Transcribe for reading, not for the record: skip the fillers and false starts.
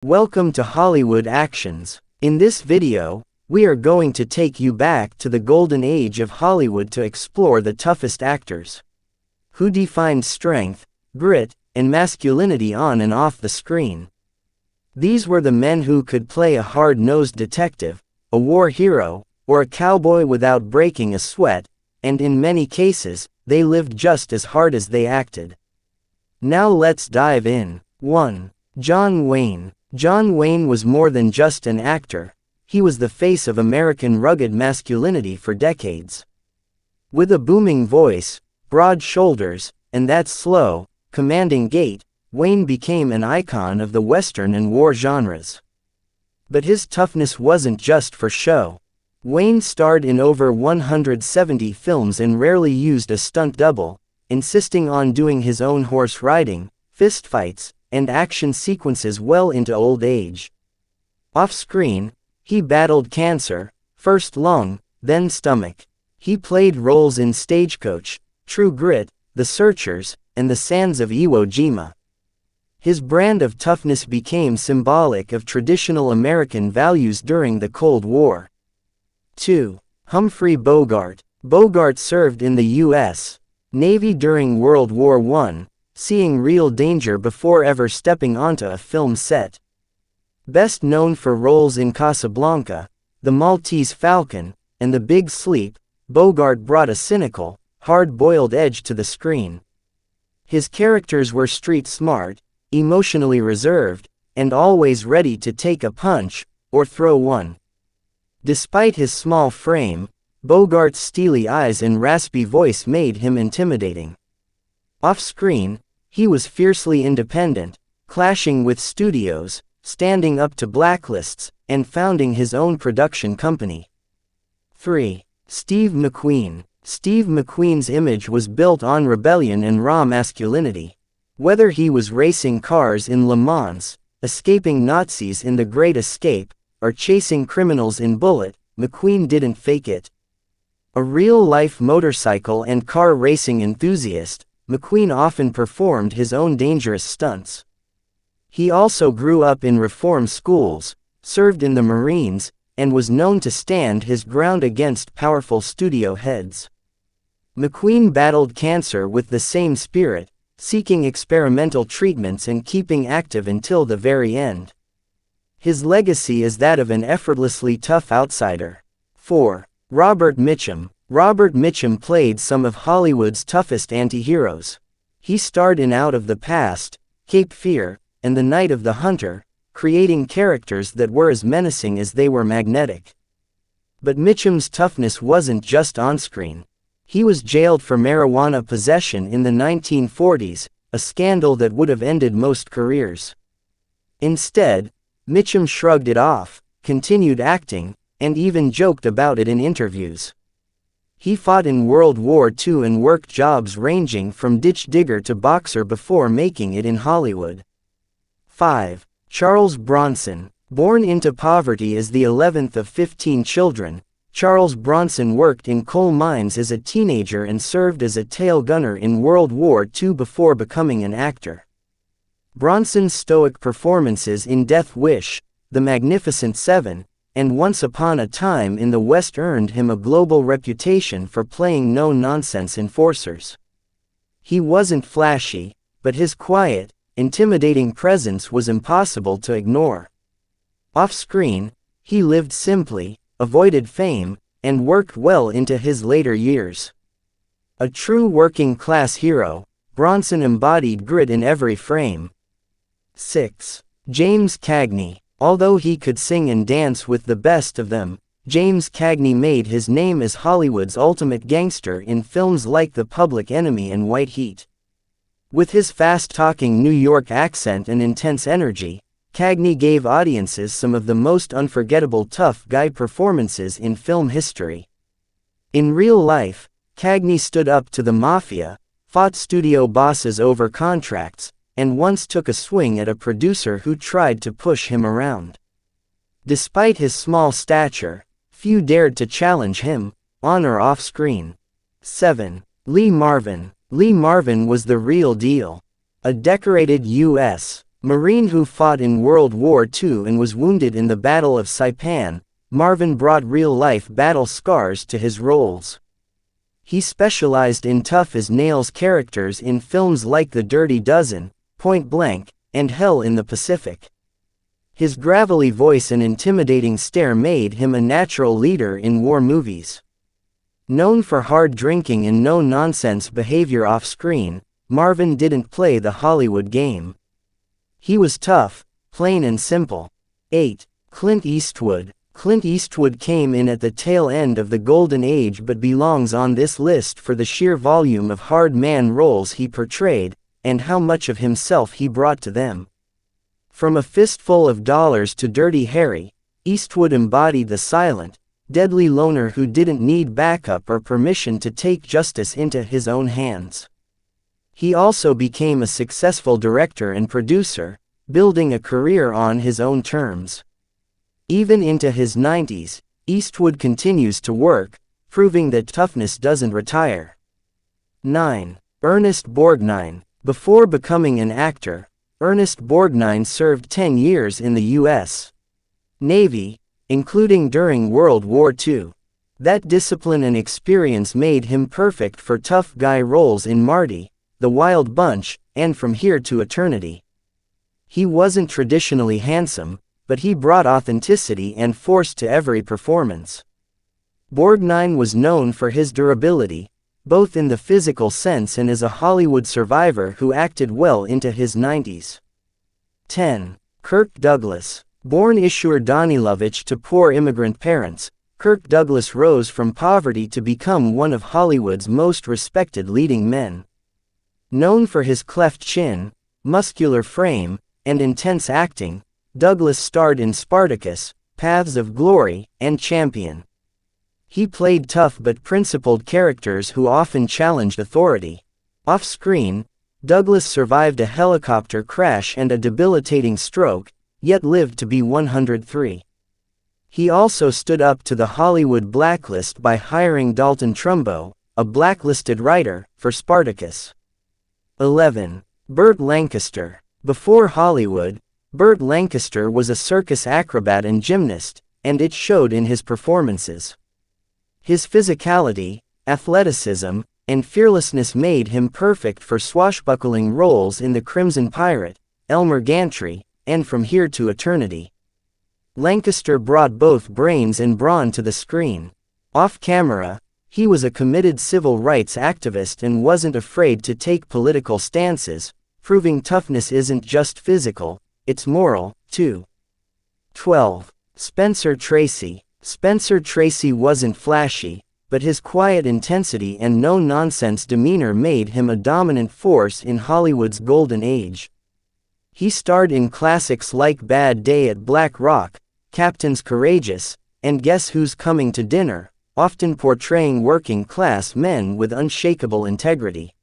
Welcome to Hollywood Actions. In this video, we are going to take you back to the golden age of Hollywood to explore the toughest actors who defined strength, grit, and masculinity on and off the screen. These were the men who could play a hard-nosed detective, a war hero, or a cowboy without breaking a sweat, and in many cases, they lived just as hard as they acted. Now let's dive in. 1. John Wayne. John Wayne was more than just an actor. He was the face of American rugged masculinity for decades. With a booming voice, broad shoulders, and that slow, commanding gait, Wayne became an icon of the Western and war genres. But his toughness wasn't just for show. Wayne starred in over 170 films and rarely used a stunt double, insisting on doing his own horse riding, fistfights, and action sequences well into old age. Off-screen, he battled cancer, first lung, then stomach. He played roles in Stagecoach, True Grit, The Searchers, and The Sands of Iwo Jima. His brand of toughness became symbolic of traditional American values during the Cold War. 2. Humphrey Bogart. Bogart served in the U.S. Navy during World War I, seeing real danger before ever stepping onto a film set. Best known for roles in Casablanca, The Maltese Falcon, and The Big Sleep, Bogart brought a cynical, hard-boiled edge to the screen. His characters were street-smart, emotionally reserved, and always ready to take a punch, or throw one. Despite his small frame, Bogart's steely eyes and raspy voice made him intimidating. Off-screen, he was fiercely independent, clashing with studios, standing up to blacklists, and founding his own production company. 3. Steve McQueen. Steve McQueen's image was built on rebellion and raw masculinity. Whether he was racing cars in Le Mans, escaping Nazis in The Great Escape, or chasing criminals in Bullitt, McQueen didn't fake it. A real-life motorcycle and car racing enthusiast, McQueen often performed his own dangerous stunts. He also grew up in reform schools, served in the Marines, and was known to stand his ground against powerful studio heads. McQueen battled cancer with the same spirit, seeking experimental treatments and keeping active until the very end. His legacy is that of an effortlessly tough outsider. 4. Robert Mitchum. Robert Mitchum played some of Hollywood's toughest anti-heroes. He starred in Out of the Past, Cape Fear, and The Night of the Hunter, creating characters that were as menacing as they were magnetic. But Mitchum's toughness wasn't just on-screen. He was jailed for marijuana possession in the 1940s, a scandal that would have ended most careers. Instead, Mitchum shrugged it off, continued acting, and even joked about it in interviews. He fought in World War II and worked jobs ranging from ditch digger to boxer before making it in Hollywood. 5. Charles Bronson. Born into poverty as the 11th of 15 children, Charles Bronson worked in coal mines as a teenager and served as a tail gunner in World War II before becoming an actor. Bronson's stoic performances in Death Wish, The Magnificent Seven, and Once Upon a Time in the West earned him a global reputation for playing no-nonsense enforcers. He wasn't flashy, but his quiet, intimidating presence was impossible to ignore. Off-screen, he lived simply, avoided fame, and worked well into his later years. A true working-class hero, Bronson embodied grit in every frame. 6. James Cagney. Although he could sing and dance with the best of them, James Cagney made his name as Hollywood's ultimate gangster in films like The Public Enemy and White Heat. With his fast-talking New York accent and intense energy, Cagney gave audiences some of the most unforgettable tough guy performances in film history. In real life, Cagney stood up to the mafia, fought studio bosses over contracts, and once took a swing at a producer who tried to push him around. Despite his small stature, few dared to challenge him, on or off-screen. 7. Lee Marvin. Lee Marvin was the real deal. A decorated U.S. Marine who fought in World War II and was wounded in the Battle of Saipan, Marvin brought real-life battle scars to his roles. He specialized in tough-as-nails characters in films like The Dirty Dozen, Point Blank, and Hell in the Pacific. His gravelly voice and intimidating stare made him a natural leader in war movies. Known for hard drinking and no-nonsense behavior off-screen, Marvin didn't play the Hollywood game. He was tough, plain and simple. 8. Clint Eastwood. Clint Eastwood came in at the tail end of the golden age but belongs on this list for the sheer volume of hard man roles he portrayed, and how much of himself he brought to them. From A Fistful of Dollars to Dirty Harry, Eastwood embodied the silent, deadly loner who didn't need backup or permission to take justice into his own hands. He also became a successful director and producer, building a career on his own terms. Even into his 90s, Eastwood continues to work, proving that toughness doesn't retire. 9. Ernest Borgnine. Before becoming an actor, Ernest Borgnine served 10 years in the U.S. Navy, including during World War II. That discipline and experience made him perfect for tough guy roles in Marty, The Wild Bunch, and From Here to Eternity. He wasn't traditionally handsome, but he brought authenticity and force to every performance. Borgnine was known for his durability, both in the physical sense and as a Hollywood survivor who acted well into his 90s. 10. Kirk Douglas. Born Ishur Danilovich to poor immigrant parents, Kirk Douglas rose from poverty to become one of Hollywood's most respected leading men. Known for his cleft chin, muscular frame, and intense acting, Douglas starred in Spartacus, Paths of Glory, and Champion. He played tough but principled characters who often challenged authority. Off-screen, Douglas survived a helicopter crash and a debilitating stroke, yet lived to be 103. He also stood up to the Hollywood blacklist by hiring Dalton Trumbo, a blacklisted writer, for Spartacus. 11. Burt Lancaster. Before Hollywood, Burt Lancaster was a circus acrobat and gymnast, and it showed in his performances. His physicality, athleticism, and fearlessness made him perfect for swashbuckling roles in The Crimson Pirate, Elmer Gantry, and From Here to Eternity. Lancaster brought both brains and brawn to the screen. Off-camera, he was a committed civil rights activist and wasn't afraid to take political stances, proving toughness isn't just physical, it's moral, too. 12. Spencer Tracy. Spencer Tracy wasn't flashy, but his quiet intensity and no-nonsense demeanor made him a dominant force in Hollywood's golden age. He starred in classics like Bad Day at Black Rock, Captain's Courageous, and Guess Who's Coming to Dinner, often portraying working-class men with unshakable integrity.